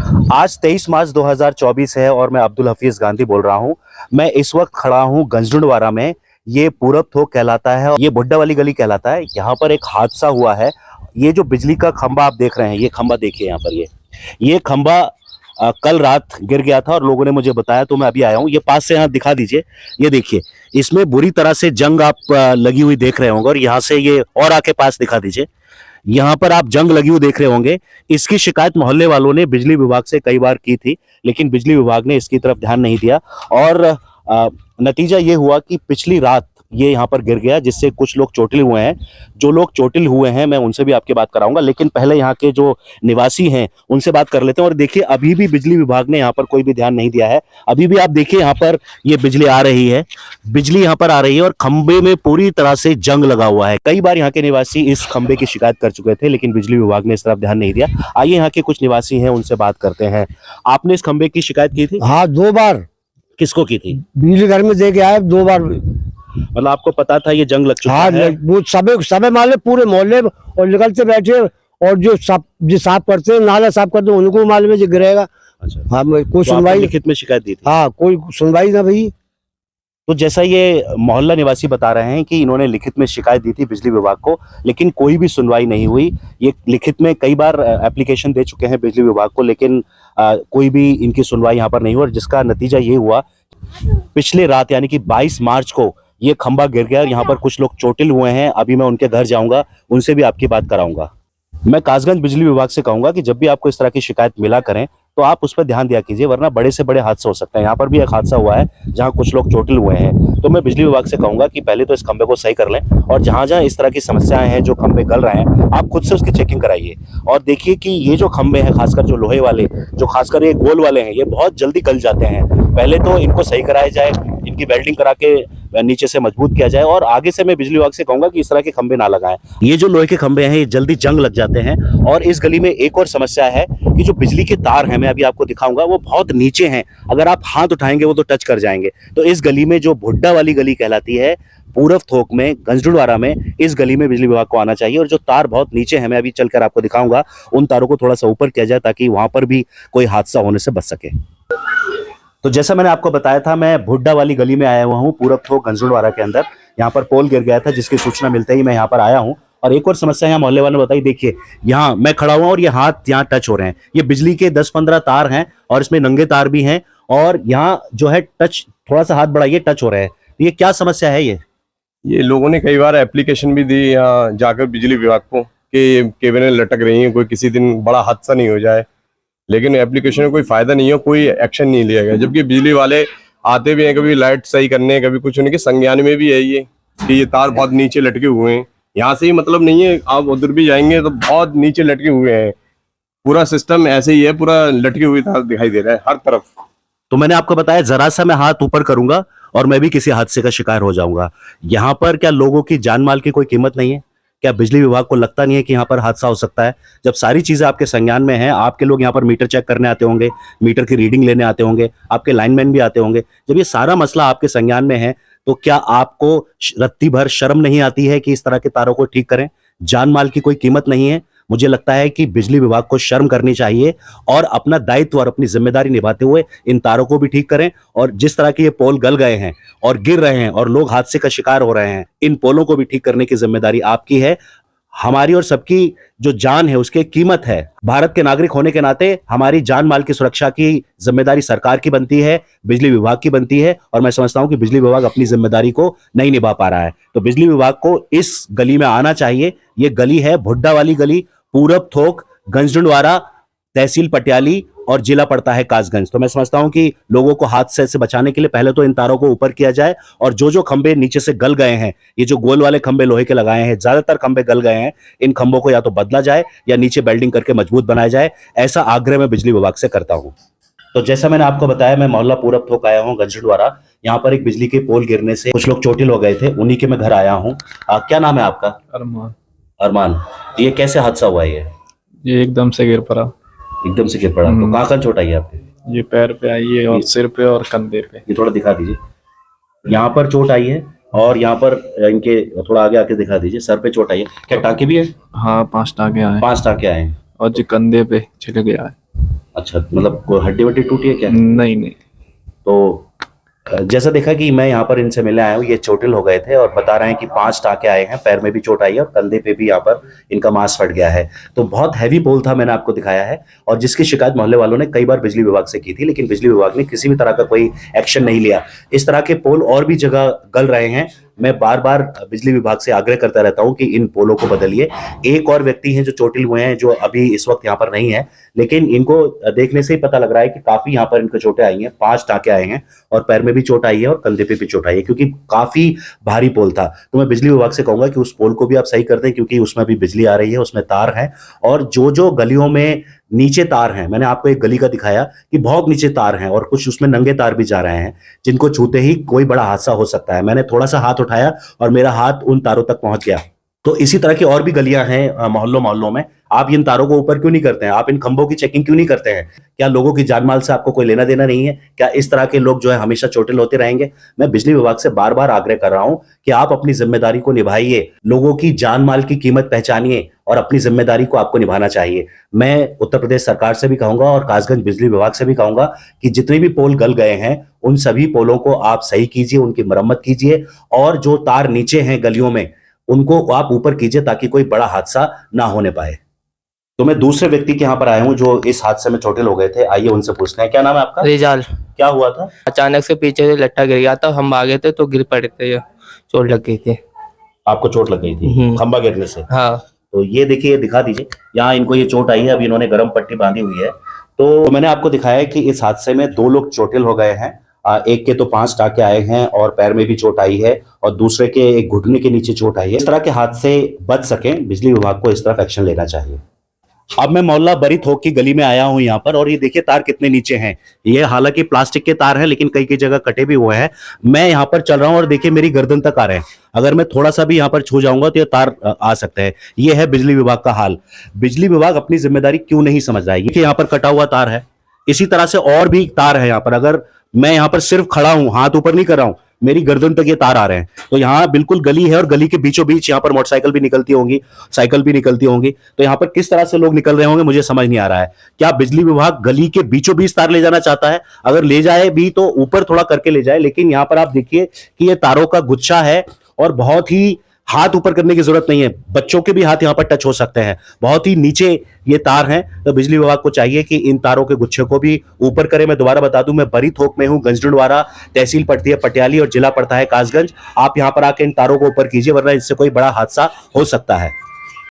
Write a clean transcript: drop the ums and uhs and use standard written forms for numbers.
आज 23 मार्च 2024 है और मैं अब्दुल हफीज गांधी बोल रहा हूं। मैं इस वक्त खड़ा हूं गंजडुंडवारा में। ये पूरब थोक कहलाता है, ये बुड्ढा वाली गली कहलाता है। यहाँ पर एक हादसा हुआ है। ये जो बिजली का खंबा आप देख रहे हैं, ये खंबा देखिए यहाँ पर, ये खंबा कल रात गिर गया था और लोगों ने मुझे बताया, तो मैं अभी आया हूँ। ये पास से यहाँ दिखा दीजिए, ये देखिए, इसमें बुरी तरह से जंग आप लगी हुई देख रहे होंगे। और यहाँ से ये और आके पास दिखा दीजिए, यहाँ पर आप जंग लगी हुई देख रहे होंगे। इसकी शिकायत मोहल्ले वालों ने बिजली विभाग से कई बार की थी, लेकिन बिजली विभाग ने इसकी तरफ ध्यान नहीं दिया और नतीजा ये हुआ कि पिछली रात ये यहाँ पर गिर गया, जिससे कुछ लोग चोटिल हुए हैं। जो लोग चोटिल हुए हैं मैं उनसे भी आपकी बात कराऊंगा, लेकिन पहले यहाँ के जो निवासी हैं उनसे बात कर लेते हैं। और देखिए, अभी भी बिजली विभाग ने यहाँ पर कोई भी ध्यान नहीं दिया है। अभी भी आप देखिए, यहाँ पर ये बिजली आ रही है, बिजली यहाँ पर आ रही है और खंबे में पूरी तरह से जंग लगा हुआ है। कई बार यहाँ के निवासी इस खंबे की शिकायत कर चुके थे, लेकिन बिजली विभाग ने इस तरफ ध्यान नहीं दिया। आइए यहाँ के कुछ निवासी हैं, उनसे बात करते हैं। आपने इस खंबे की शिकायत की थी? हाँ, 2 बार। किसको की थी? बिजली घर में दे के आए 2 बार। मतलब आपको पता था ये जंग लग चुका है? वो सबे माले पूरे मोहल्ले और निकलते बैठे, और जो साफ करते हैं, नाला साफ करते हैं, उनको मालूम है जो गिरेगा। अच्छा। हाँ, कोई तो सुनवाई लिखित में शिकायत दी थी? हाँ, कोई सुनवाई ना भई। तो जैसा ये मोहल्ला निवासी बता रहे हैं कि इन्होंने लिखित में शिकायत दी थी बिजली विभाग को, लेकिन कोई भी सुनवाई नहीं हुई। ये लिखित में कई बार एप्लीकेशन दे चुके हैं बिजली विभाग को, लेकिन कोई भी इनकी सुनवाई यहाँ पर नहीं हुई। और जिसका नतीजा ये हुआ, पिछले रात यानी कि 22 मार्च को ये खंबा गिर गया और यहाँ पर कुछ लोग चोटिल हुए हैं। अभी मैं उनके घर जाऊंगा, उनसे भी आपकी बात कराऊंगा। मैं कासगंज बिजली विभाग से कहूंगा कि जब भी आपको इस तरह की शिकायत मिला करें तो आप उस पर ध्यान दिया कीजिए, वरना बड़े से बड़े हादसे हो सकते हैं। यहाँ पर भी एक हादसा हुआ है जहाँ कुछ लोग चोटिल हुए हैं। तो मैं बिजली विभाग से कहूंगा कि पहले तो इस खंबे को सही कर लें, और जहां जहां इस तरह की समस्याएं हैं, जो खंबे गल रहे हैं, आप खुद से उसकी चेकिंग कराइए। और देखिए कि ये जो खंबे हैं, खासकर जो लोहे वाले, जो खासकर ये गोल वाले हैं, ये बहुत जल्दी गल जाते हैं। पहले तो इनको सही कराया जाए, इनकी वेल्डिंग करा के नीचे से मजबूत किया जाए। और आगे से मैं बिजली विभाग से कहूंगा कि इस तरह के खंबे ना लगाएं। ये जो लोहे के खंबे हैं, ये जल्दी जंग लग जाते हैं। और इस गली में एक और समस्या है कि जो बिजली के तार हैं, मैं अभी आपको दिखाऊंगा, वो बहुत नीचे हैं। अगर आप हाथ उठाएंगे वो तो टच कर जाएंगे। तो इस गली में, जो बुड्ढा वाली गली कहलाती है, पूरब थोक में, गंजडुंडवारा में, इस गली में बिजली विभाग को आना चाहिए। और जो तार बहुत नीचे हैं, मैं अभी चलकर आपको दिखाऊंगा, उन तारों को थोड़ा सा ऊपर किया जाए ताकि वहां पर भी कोई हादसा होने से बच सके। तो जैसा मैंने आपको बताया था, मैं बुड्ढा वाली गली में आया हुआ हूँ, पूरब थोक गंजडुंडवारा के अंदर। यहाँ पर पोल गिर गया था, जिसकी सूचना मिलते ही मैं यहाँ पर आया हूँ। और एक और समस्या यहाँ मोहल्ले वालों ने बताई। देखिए, यहाँ मैं खड़ा हुआ और ये हाथ यहाँ टच हो रहे हैं। ये बिजली के 10-15 तार हैं और इसमें नंगे तार भी हैं। और यहाँ जो है टच, थोड़ा सा हाथ बढ़ाइए, टच हो रहे हैं। ये क्या समस्या है? ये लोगों ने कई बार एप्लीकेशन भी दी यहाँ जाकर बिजली विभाग को कि केबलें लटक रही हैं, कोई किसी दिन बड़ा हादसा नहीं हो जाए, लेकिन एप्लीकेशन में कोई फायदा नहीं है, कोई एक्शन नहीं लिया गया। जबकि बिजली वाले आते भी हैं, कभी लाइट सही करने, कभी कुछ, उनके संज्ञान में भी है ये कि ये तार बहुत नीचे लटके हुए हैं। यहाँ से ही मतलब नहीं है, आप उधर भी जाएंगे तो बहुत नीचे लटके हुए हैं। पूरा सिस्टम ऐसे ही है, पूरा लटके हुए तार दिखाई दे रहा है हर तरफ। तो मैंने आपको बताया, जरा सा मैं हाथ ऊपर करूंगा और मैं भी किसी हादसे का शिकार हो जाऊंगा। यहाँ पर क्या लोगों की जान माल की कोई कीमत नहीं है? क्या बिजली विभाग को लगता नहीं है कि यहाँ पर हादसा हो सकता है? जब सारी चीजें आपके संज्ञान में हैं, आपके लोग यहाँ पर मीटर चेक करने आते होंगे, मीटर की रीडिंग लेने आते होंगे, आपके लाइनमैन भी आते होंगे, जब ये सारा मसला आपके संज्ञान में है, तो क्या आपको रत्ती भर शर्म नहीं आती है कि इस तरह के तारों को ठीक करें? जान माल की कोई कीमत नहीं है? मुझे लगता है कि बिजली विभाग को शर्म करनी चाहिए और अपना दायित्व और अपनी जिम्मेदारी निभाते हुए इन तारों को भी ठीक करें। और जिस तरह के ये पोल गल गए हैं और गिर रहे हैं और लोग हादसे का शिकार हो रहे हैं, इन पोलों को भी ठीक करने की जिम्मेदारी आपकी है। हमारी और सबकी जो जान है, उसकी कीमत है। भारत के नागरिक होने के नाते हमारी जान माल की सुरक्षा की जिम्मेदारी सरकार की बनती है, बिजली विभाग की बनती है। और मैं समझता हूं कि बिजली विभाग अपनी जिम्मेदारी को नहीं निभा पा रहा है। तो बिजली विभाग को इस गली में आना चाहिए। ये गली है बुड्ढा वाली गली, पूरब थोक, गंजडुंडवारा, तहसील पटियाली और जिला पड़ता है कासगंज। तो मैं समझता हूं कि लोगों को हादसे से बचाने के लिए पहले तो इन तारों को ऊपर किया जाए। और जो खंबे नीचे से गल गए हैं, ये जो गोल वाले खंबे लोहे के लगाए हैं, ज्यादातर खंबे गल गए हैं, इन खंबों को या तो बदला जाए या नीचे वेल्डिंग करके मजबूत बनाया जाए। ऐसा आग्रह मैं बिजली विभाग से करता हूं। तो जैसा मैंने आपको बताया, मैं मोहल्ला पूरब थोक आया हूँ गंजडुंडवारा। यहाँ पर एक बिजली के पोल गिरने से कुछ लोग चोटिल हो गए थे, उन्हीं के मैं घर आया हूँ। क्या नाम है आपका? अरमान। अरमान, ये कैसे हादसा हुआ? ये एकदम से गिर पड़ा। एकदम से गिर पड़ा? तो कहाँ चोट आई है आपके? ये पैर पे आई है और सिर पे और कंधे पे। ये थोड़ा दिखा दीजिए। यहाँ पर चोट आई है और यहाँ पर इनके थोड़ा आगे आके दिखा दीजिए, सर पे चोट आई है। क्या टाँके भी है? हाँ, 5 टाँके आए। 5 टाँके आए हैं। और जो कंधे पे छिल गया है। अच्छा, मतलब कोई हड्डी वड्डी टूटी है क्या? नहीं नहीं। तो जैसा देखा कि मैं यहाँ पर इनसे मिलने आया हूँ, ये चोटिल हो गए थे और बता रहे हैं कि 5 टाँके आए हैं, पैर में भी चोट आई है और कंधे पे भी यहाँ पर इनका मांस फट गया है। तो बहुत हैवी पोल था, मैंने आपको दिखाया है, और जिसकी शिकायत मोहल्ले वालों ने कई बार बिजली विभाग से की थी, लेकिन बिजली विभाग ने किसी भी तरह का कोई एक्शन नहीं लिया। इस तरह के पोल और भी जगह गल रहे हैं। मैं बार बार बिजली विभाग से आग्रह करता रहता हूं कि इन पोलों को बदलिए। एक और व्यक्ति हैं जो चोटिल हुए हैं, जो अभी इस वक्त यहाँ पर नहीं है, लेकिन इनको देखने से ही पता लग रहा है कि काफी यहाँ पर इनको चोटें आई हैं। 5 टाँके आए हैं और पैर में भी चोट आई है और कंधे पे भी चोट आई है, क्योंकि काफी भारी पोल था। तो मैं बिजली विभाग से कहूंगा कि उस पोल को भी आप सही कर दें, क्योंकि उसमें भी बिजली आ रही है, उसमें तार है, और जो जो गलियों में नीचे तार हैं, मैंने आपको एक गली का दिखाया कि बहुत नीचे तार हैं और कुछ उसमें नंगे तार भी जा रहे हैं, जिनको छूते ही कोई बड़ा हादसा हो सकता है। मैंने थोड़ा सा हाथ उठाया और मेरा हाथ उन तारों तक पहुंच गया। तो इसी तरह की और भी गलियां हैं मोहल्लों मोहल्लों में। आप इन तारों को ऊपर क्यों नहीं करते हैं? आप इन खंभों की चेकिंग क्यों नहीं करते हैं? क्या लोगों की जानमाल से आपको कोई लेना देना नहीं है? क्या इस तरह के लोग जो है हमेशा चोटिल होते रहेंगे? मैं बिजली विभाग से बार बार आग्रह कर रहा हूं कि आप अपनी जिम्मेदारी को निभाइए, लोगों की जानमाल की कीमत पहचानिए और अपनी जिम्मेदारी को आपको निभाना चाहिए। मैं उत्तर प्रदेश सरकार से भी कहूंगा और कासगंज बिजली विभाग से भी कहूंगा कि जितने भी पोल गल गए हैं, उन सभी पोलों को आप सही कीजिए, उनकी मरम्मत कीजिए, और जो तार नीचे हैं गलियों में, उनको आप ऊपर कीजिए ताकि कोई बड़ा हादसा ना होने पाए। तो मैं दूसरे व्यक्ति के यहाँ पर आया हूँ जो इस हादसे में चोटिल हो गए थे। आइए उनसे पूछते हैं। क्या नाम है आपका? रिजाल। क्या हुआ था? अचानक से पीछे से लट्ठा गिर गया था, हम भागे थे तो गिर पड़े थे, चोट लग गई थी। आपको चोट लग गई थी खंबा गिरने से? हाँ। तो ये देखिए, दिखा दीजिए, यहाँ इनको ये चोट आई है, अभी इन्होंने गर्म पट्टी बांधी हुई है। तो मैंने आपको दिखाया है कि इस हादसे में 2 लोग चोटिल हो गए हैं। एक के तो 5 टाँके आए हैं और पैर में भी चोट आई है, और दूसरे के एक घुटने के नीचे चोट आई है। इस तरह के हादसे बच सकें, बिजली विभाग को इस तरफ एक्शन लेना चाहिए। अब मैं मोहल्ला बरी थोक की गली में आया हूं यहाँ पर, और ये देखिए तार कितने नीचे हैं। ये हालांकि प्लास्टिक के तार हैं, लेकिन कई कई जगह कटे भी हुए हैं। मैं यहाँ पर चल रहा हूँ और देखिए मेरी गर्दन तक आ रहे हैं। अगर मैं थोड़ा सा भी यहाँ पर छू जाऊंगा तो ये तार आ सकते हैं। ये है बिजली विभाग का हाल। बिजली विभाग अपनी जिम्मेदारी क्यों नहीं समझ रहा है? ये यहाँ पर कटा हुआ तार है, इसी तरह से और भी तार है यहाँ पर। अगर मैं यहाँ पर सिर्फ खड़ा हूं, हाथ ऊपर नहीं कर रहा हूं, मेरी गर्दन तक ये तार आ रहे हैं। तो यहाँ बिल्कुल गली है और गली के बीचों बीच यहाँ पर मोटरसाइकिल भी निकलती होंगी, साइकिल भी निकलती होंगी। तो यहाँ पर किस तरह से लोग निकल रहे होंगे मुझे समझ नहीं आ रहा है। क्या बिजली विभाग गली के बीचों बीच तार ले जाना चाहता है? अगर ले जाए भी तो ऊपर थोड़ा करके ले जाए, लेकिन यहाँ पर आप देखिए कि ये तारों का गुच्छा है और बहुत ही हाथ ऊपर करने की जरूरत नहीं है। बच्चों के भी हाथ यहाँ पर टच हो सकते हैं, बहुत ही नीचे ये तार हैं। तो बिजली विभाग को चाहिए कि इन तारों के गुच्छे को भी ऊपर करे। मैं दोबारा बता दूं, मैं बरी थोक में हूं, गंजडुंडवारा तहसील पड़ती है पटियाली और जिला पड़ता है कासगंज। आप यहाँ पर आके इन तारों को ऊपर कीजिए, वरना इससे कोई बड़ा हादसा हो सकता है।